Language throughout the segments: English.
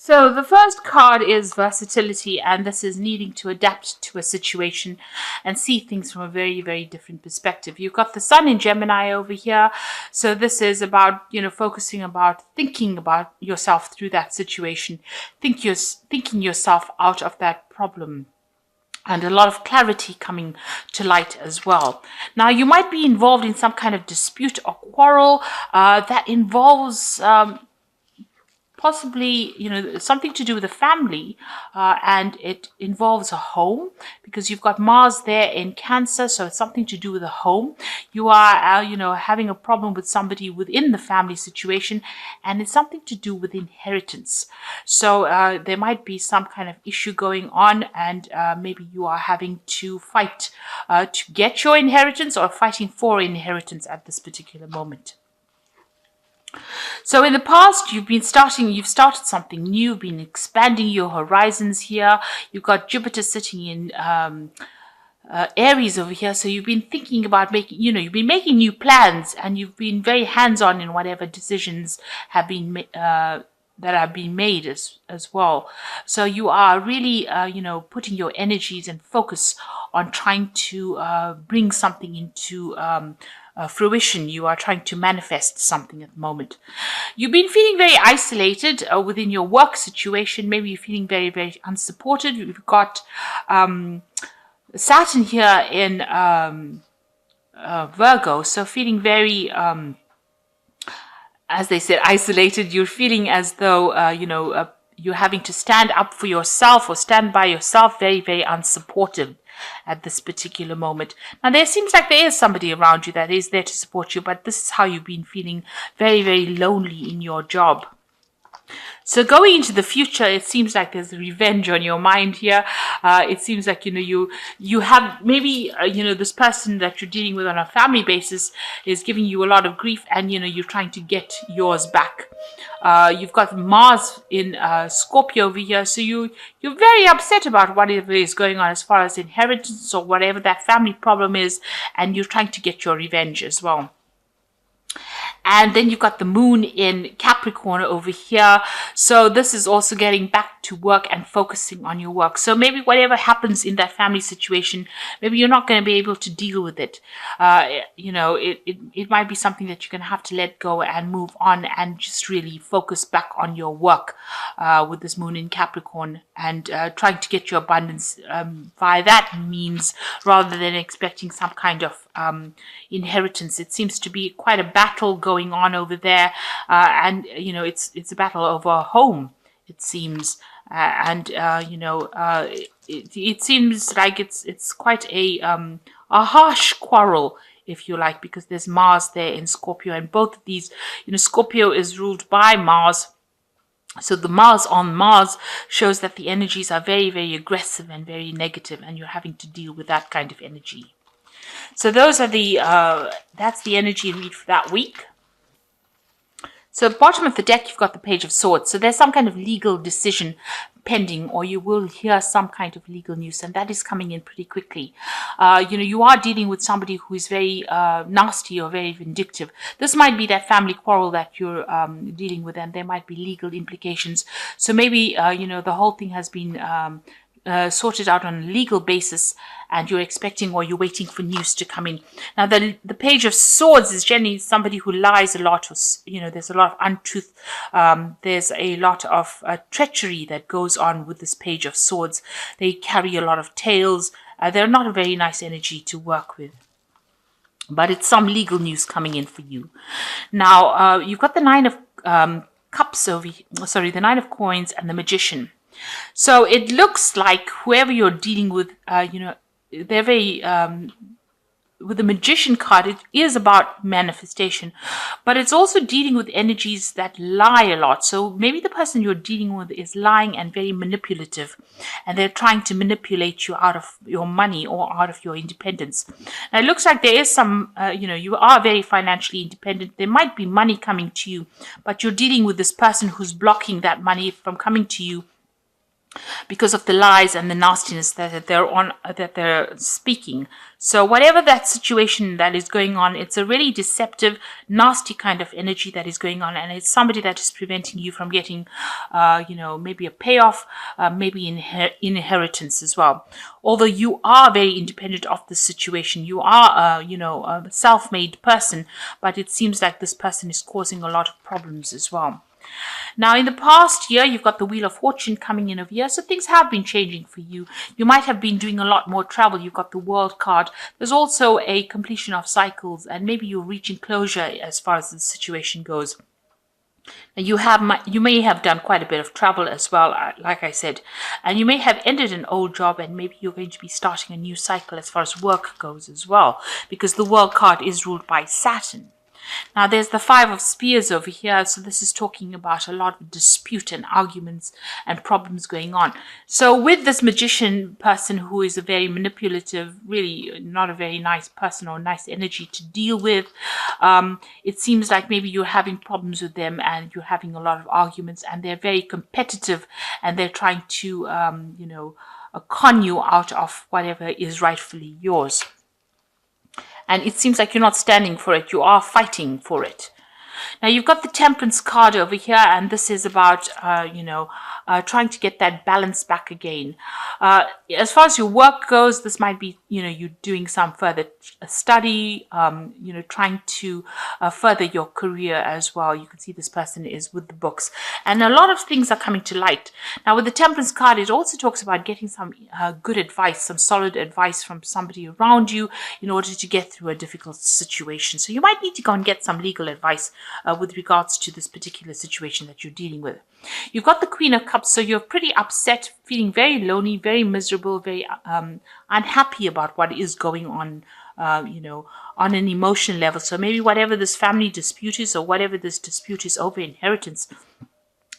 So the first card is versatility, and this is needing to adapt to a situation and see things from a very, very different perspective. You've got the Sun in Gemini over here. So this is about, focusing about thinking about yourself through that situation, thinking yourself out of that problem. And a lot of clarity coming to light as well. Now, you might be involved in some kind of dispute or quarrel that involves possibly, something to do with the family, and it involves a home because you've got Mars there in Cancer, so it's something to do with a home. You are, having a problem with somebody within the family situation, and it's something to do with inheritance. So there might be some kind of issue going on, and maybe you are having to fight to get your inheritance or fighting for inheritance at this particular moment. So in the past, you've started something new, been expanding your horizons here. You've got Jupiter sitting in Aries over here. So you've been thinking about you've been making new plans, and you've been very hands-on in whatever decisions have been that have been made as well. So you are really, putting your energies and focus on trying to bring something into fruition. You are trying to manifest something at the moment. You've been feeling very isolated within your work situation. Maybe you're feeling very, very unsupported. You've got Saturn here in Virgo, so feeling very, as they said, isolated. You're feeling as though, you're having to stand up for yourself or stand by yourself, very, very unsupportive at this particular moment. Now, there seems like there is somebody around you that is there to support you, but this is how you've been feeling, very, very lonely in your job. So going into the future, it seems like there's revenge on your mind here. It seems like, you have maybe, this person that you're dealing with on a family basis is giving you a lot of grief, and, you're trying to get yours back. You've got Mars in Scorpio over here. So you're very upset about whatever is going on as far as inheritance or whatever that family problem is, and you're trying to get your revenge as well. And then you've got the Moon in Capricorn over here. So this is also getting back to work and focusing on your work. So maybe whatever happens in that family situation, maybe you're not going to be able to deal with it. It might be something that you're going to have to let go and move on and just really focus back on your work with this Moon in Capricorn, and trying to get your abundance via that means, rather than expecting some kind of inheritance. It seems to be quite a battle going on over there, and it's a battle over a home, it seems, it seems like it's quite a harsh quarrel, if you like, because there's Mars there in Scorpio, and both of these, Scorpio is ruled by Mars. So the Mars on Mars shows that the energies are very, very aggressive and very negative, and you're having to deal with that kind of energy. So those are that's the energy read for that week. So at the bottom of the deck, you've got the Page of Swords. So there's some kind of legal decision pending, or you will hear some kind of legal news, and that is coming in pretty quickly. You are dealing with somebody who is very nasty or very vindictive. This might be that family quarrel that you're dealing with, and there might be legal implications. So maybe, the whole thing has been sorted out on a legal basis, and you're expecting or you're waiting for news to come in. Now, the Page of Swords is generally somebody who lies a lot, or, there's a lot of untruth. There's a lot of treachery that goes on with this Page of Swords. They carry a lot of tales. They're not a very nice energy to work with. But it's some legal news coming in for you. Now, you've got the Nine of Cups over here, the Nine of Coins and the Magician. So it looks like whoever you're dealing with, they're very, with the Magician card, it is about manifestation, but it's also dealing with energies that lie a lot. So maybe the person you're dealing with is lying and very manipulative, and they're trying to manipulate you out of your money or out of your independence. Now, it looks like there is some, you are very financially independent. There might be money coming to you, but you're dealing with this person who's blocking that money from coming to you. because of the lies and the nastiness that they're speaking. So whatever that situation that is going on, it's a really deceptive, nasty kind of energy that is going on, and it's somebody that is preventing you from getting, maybe a payoff, maybe inheritance as well. Although you are very independent of the situation, you are, a self-made person, but it seems like this person is causing a lot of problems as well. Now, in the past year, you've got the Wheel of Fortune coming in over here, so things have been changing for you. You might have been doing a lot more travel. You've got the World card. There's also a completion of cycles, and maybe you're reaching closure as far as the situation goes. You may have done quite a bit of travel as well, like I said, and you may have ended an old job, and maybe you're going to be starting a new cycle as far as work goes as well, because the World card is ruled by Saturn. Now there's the Five of Spears over here, so this is talking about a lot of dispute and arguments and problems going on. So with this magician person who is a very manipulative, really not a very nice person or nice energy to deal with, it seems like maybe you're having problems with them and you're having a lot of arguments, and they're very competitive, and they're trying to, con you out of whatever is rightfully yours. And it seems like you're not standing for it, you are fighting for it. Now you've got the Temperance card over here, and this is about, trying to get that balance back again. As far as your work goes, this might be, you doing some further study, trying to further your career as well. You can see this person is with the books, and a lot of things are coming to light. Now with the Temperance card, it also talks about getting some good advice, some solid advice from somebody around you in order to get through a difficult situation. So you might need to go and get some legal advice with regards to this particular situation that you're dealing with. You've got the Queen of Cups, so you're pretty upset, feeling very lonely, very miserable, very unhappy about what is going on, on an emotional level. So maybe whatever this family dispute is, or whatever this dispute is over inheritance,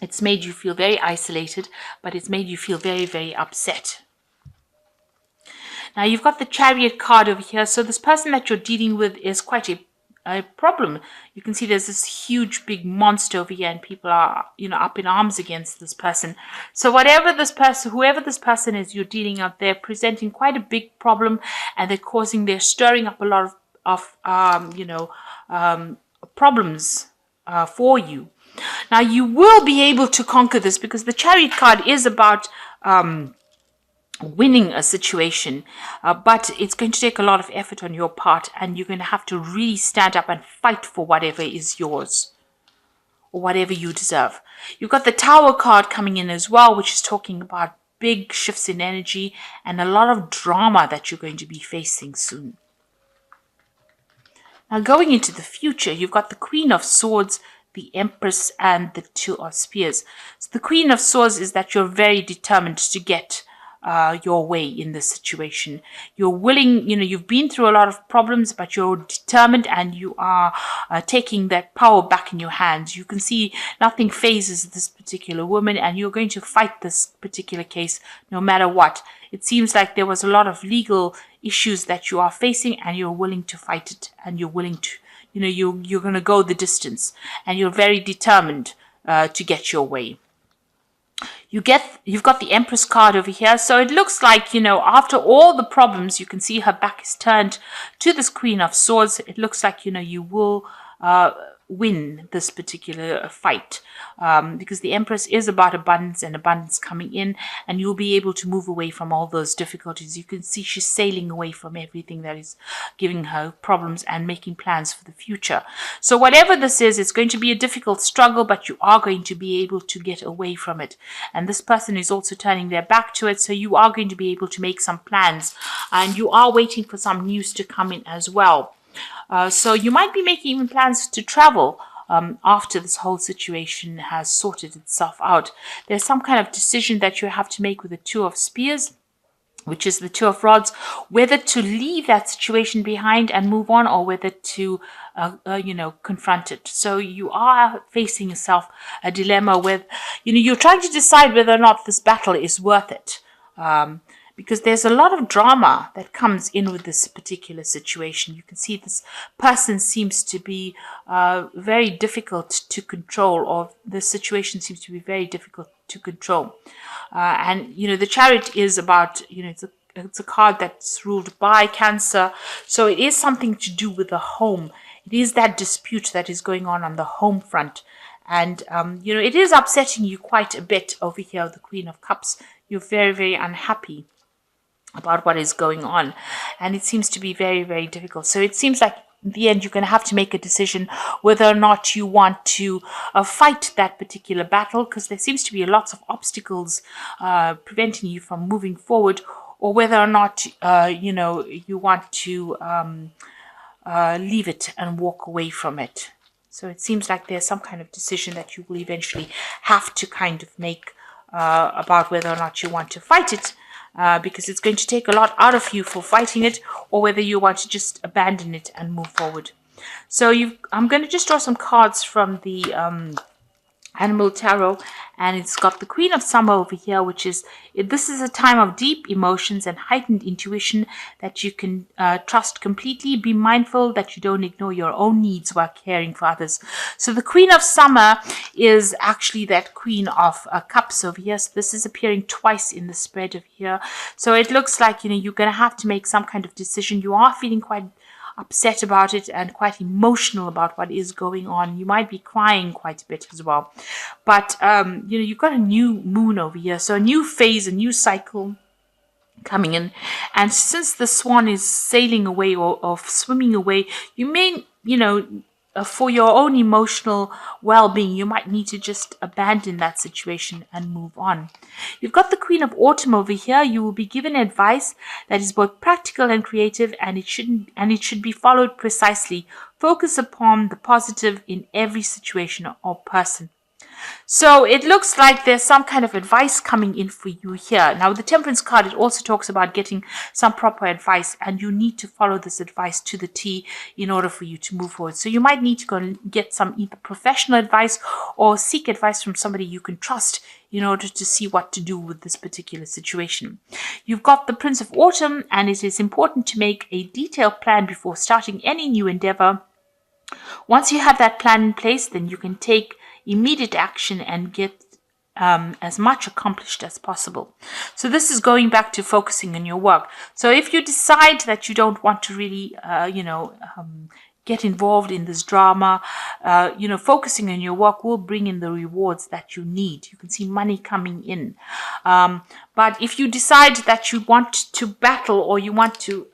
it's made you feel very isolated, but it's made you feel very, very upset. Now you've got the Chariot card over here. So this person that you're dealing with is quite a problem. You can see there's this huge big monster over here, and people are, up in arms against this person. So whoever this person is you're dealing with, they're presenting quite a big problem, and they're stirring up a lot of problems for you. Now you will be able to conquer this, because the Chariot card is about winning a situation, but it's going to take a lot of effort on your part, and you're going to have to really stand up and fight for whatever is yours or whatever you deserve. You've got the Tower card coming in as well, which is talking about big shifts in energy and a lot of drama that you're going to be facing soon. Now going into the future, you've got the Queen of Swords, the Empress, and the Two of Spears. So the Queen of Swords is that you're very determined to get your way in this situation. You're willing, you've been through a lot of problems, but you're determined, and you are taking that power back in your hands. You can see nothing phases this particular woman, and you're going to fight this particular case no matter what. It seems like there was a lot of legal issues that you are facing, and you're willing to fight it, and you're willing to, you're going to go the distance, and you're very determined to get your way. You've got the Empress card over here. So it looks like, after all the problems, you can see her back is turned to this Queen of Swords. It looks like, you will win this particular fight, because the Empress is about abundance and abundance coming in, and you'll be able to move away from all those difficulties. You can see she's sailing away from everything that is giving her problems and making plans for the future. So whatever this is, it's going to be a difficult struggle, but you are going to be able to get away from it. And this person is also turning their back to it, so you are going to be able to make some plans, and you are waiting for some news to come in as well. So you might be making even plans to travel after this whole situation has sorted itself out. There's some kind of decision that you have to make with the Two of Spears, which is the Two of Rods, whether to leave that situation behind and move on, or whether to, confront it. So you are facing yourself a dilemma where, you're trying to decide whether or not this battle is worth it. Because there's a lot of drama that comes in with this particular situation. You can see this person seems to be very difficult to control, or the situation seems to be very difficult to control. And, the Chariot is about, it's a card that's ruled by Cancer. So it is something to do with the home. It is that dispute that is going on the home front. And, it is upsetting you quite a bit over here, the Queen of Cups. You're very, very unhappy about what is going on. And it seems to be very, very difficult. So it seems like in the end, you're going to have to make a decision whether or not you want to fight that particular battle, because there seems to be lots of obstacles preventing you from moving forward, or whether or not, you want to leave it and walk away from it. So it seems like there's some kind of decision that you will eventually have to kind of make about whether or not you want to fight it, because it's going to take a lot out of you for fighting it, or whether you want to just abandon it and move forward. So I'm going to just draw some cards from the Animal Tarot, and it's got the Queen of Summer over here, which is, this is a time of deep emotions and heightened intuition that you can trust completely. Be mindful that you don't ignore your own needs while caring for others. So the Queen of Summer is actually that Queen of Cups over here. So this is appearing twice in the spread of here. So it looks like, you're going to have to make some kind of decision. You are feeling quite upset about it and quite emotional about what is going on. You might be crying quite a bit as well. But, you've got a new moon over here. So a new phase, a new cycle coming in. And since the swan is sailing away or swimming away, you may, for your own emotional well-being, you might need to just abandon that situation and move on. You've got the Queen of Autumn over here. You will be given advice that is both practical and creative, and it should be followed precisely. Focus upon the positive in every situation or person. So it looks like there's some kind of advice coming in for you here. Now, the Temperance card, it also talks about getting some proper advice, and you need to follow this advice to the T in order for you to move forward. So you might need to go and get some either professional advice or seek advice from somebody you can trust in order to see what to do with this particular situation. You've got the Prince of Autumn, and it is important to make a detailed plan before starting any new endeavor. Once you have that plan in place, then you can take immediate action and get as much accomplished as possible. So this is going back to focusing on your work. So if you decide that you don't want to really, get involved in this drama, focusing on your work will bring in the rewards that you need. You can see money coming in. But if you decide that you want to battle, or you want to,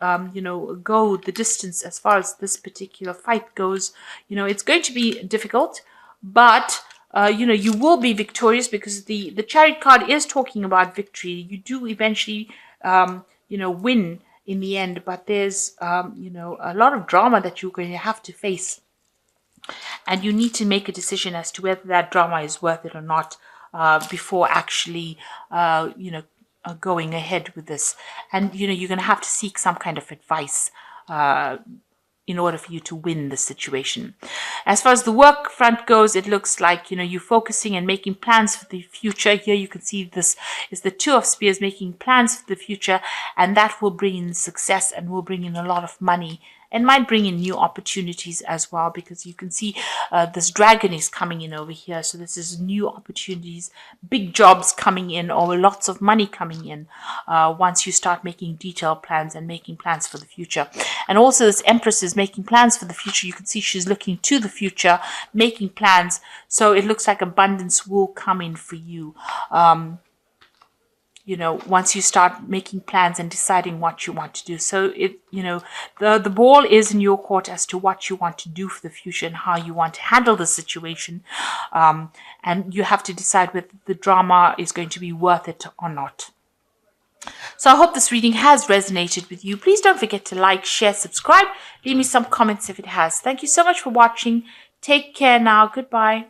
go the distance as far as this particular fight goes, it's going to be difficult. But, you will be victorious, because the Chariot card is talking about victory. You do eventually, win in the end. But there's, a lot of drama that you're going to have to face. And you need to make a decision as to whether that drama is worth it or not before actually, going ahead with this. And, you're going to have to seek some kind of advice in order for you to win the situation. As far as the work front goes, it looks like, you're focusing and making plans for the future. Here you can see this is the Two of Spears, making plans for the future, and that will bring in success and will bring in a lot of money, and might bring in new opportunities as well, because you can see this dragon is coming in over here. So this is new opportunities, big jobs coming in, or lots of money coming in once you start making detailed plans and making plans for the future. And also this Empress is making plans for the future. You can see she's looking to the future, making plans. So it looks like abundance will come in for you. Once you start making plans and deciding what you want to do. So the ball is in your court as to what you want to do for the future and how you want to handle the situation. And you have to decide whether the drama is going to be worth it or not. So I hope this reading has resonated with you. Please don't forget to like, share, subscribe. Leave me some comments if it has. Thank you so much for watching. Take care now. Goodbye.